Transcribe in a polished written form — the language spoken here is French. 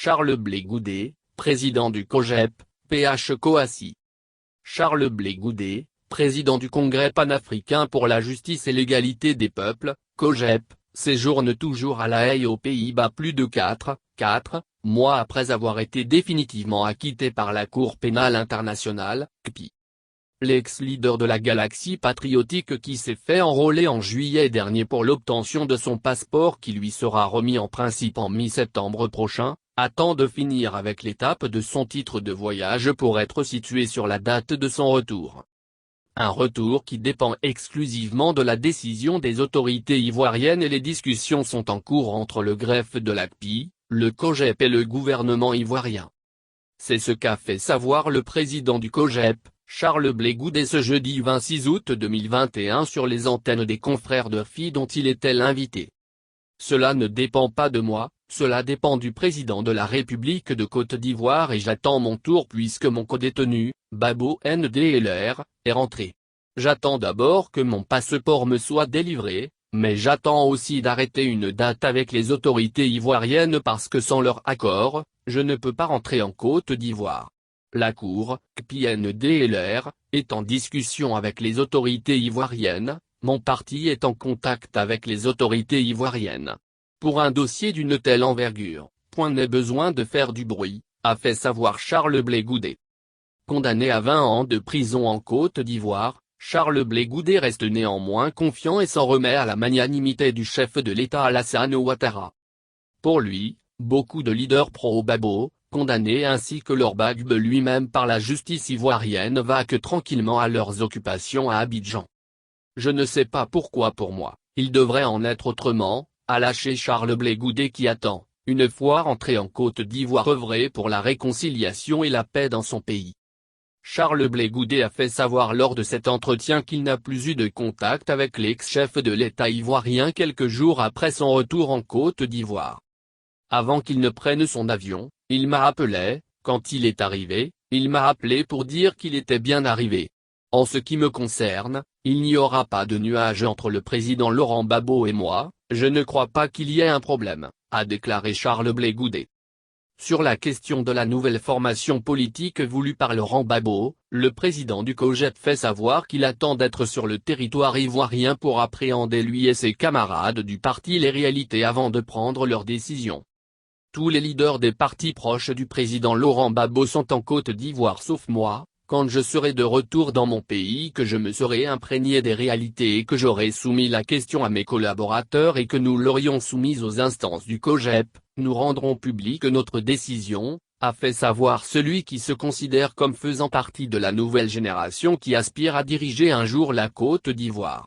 Charles Blé Goudé, président du COJEP, PH-COACI. Charles Blé Goudé, président du Congrès panafricain pour la justice et l'égalité des peuples, COJEP, séjourne toujours à La Haye aux Pays-Bas plus de 4 mois après avoir été définitivement acquitté par la Cour pénale internationale, CPI. L'ex-leader de la Galaxie patriotique qui s'est fait enrôler en juillet dernier pour l'obtention de son passeport qui lui sera remis en principe en mi-septembre prochain, attend de finir avec l'étape de son titre de voyage pour être situé sur la date de son retour. Un retour qui dépend exclusivement de la décision des autorités ivoiriennes et les discussions sont en cours entre le greffe de la CPI, le COJEP et le gouvernement ivoirien. C'est ce qu'a fait savoir le président du COJEP, Charles Blé Goudé ce jeudi 26 août 2021 sur les antennes des confrères de RFI dont il était l'invité. Cela ne dépend pas de moi, cela dépend du président de la République de Côte d'Ivoire et j'attends mon tour puisque mon codétenu, Babo Ndélé, est rentré. J'attends d'abord que mon passeport me soit délivré, mais j'attends aussi d'arrêter une date avec les autorités ivoiriennes parce que sans leur accord, je ne peux pas rentrer en Côte d'Ivoire. La Cour, CPI-NDLR, est en discussion avec les autorités ivoiriennes, mon parti est en contact avec les autorités ivoiriennes. Pour un dossier d'une telle envergure, point n'est besoin de faire du bruit, a fait savoir Charles Blé Goudé. Condamné à 20 ans de prison en Côte d'Ivoire, Charles Blé Goudé reste néanmoins confiant et s'en remet à la magnanimité du chef de l'État Alassane Ouattara. Pour lui, beaucoup de leaders pro-Babo, condamnés ainsi que leur Gbagbo lui-même par la justice ivoirienne vaquent tranquillement à leurs occupations à Abidjan. Je ne sais pas pourquoi pour moi, il devrait en être autrement, a lâché Charles Blé Goudé qui attend, une fois rentré en Côte d'Ivoire œuvrer pour la réconciliation et la paix dans son pays. Charles Blé Goudé a fait savoir lors de cet entretien qu'il n'a plus eu de contact avec l'ex-chef de l'État ivoirien quelques jours après son retour en Côte d'Ivoire. Avant qu'il ne prenne son avion, il m'a appelé, quand il est arrivé, il m'a appelé pour dire qu'il était bien arrivé. En ce qui me concerne, il n'y aura pas de nuage entre le président Laurent Gbagbo et moi, je ne crois pas qu'il y ait un problème, a déclaré Charles Blé Goudé. Sur la question de la nouvelle formation politique voulue par Laurent Gbagbo, le président du COJEP fait savoir qu'il attend d'être sur le territoire ivoirien pour appréhender lui et ses camarades du parti les réalités avant de prendre leurs décisions. Tous les leaders des partis proches du président Laurent Gbagbo sont en Côte d'Ivoire sauf moi, quand je serai de retour dans mon pays que je me serai imprégné des réalités et que j'aurai soumis la question à mes collaborateurs et que nous l'aurions soumise aux instances du COJEP, nous rendrons publique notre décision, a fait savoir celui qui se considère comme faisant partie de la nouvelle génération qui aspire à diriger un jour la Côte d'Ivoire.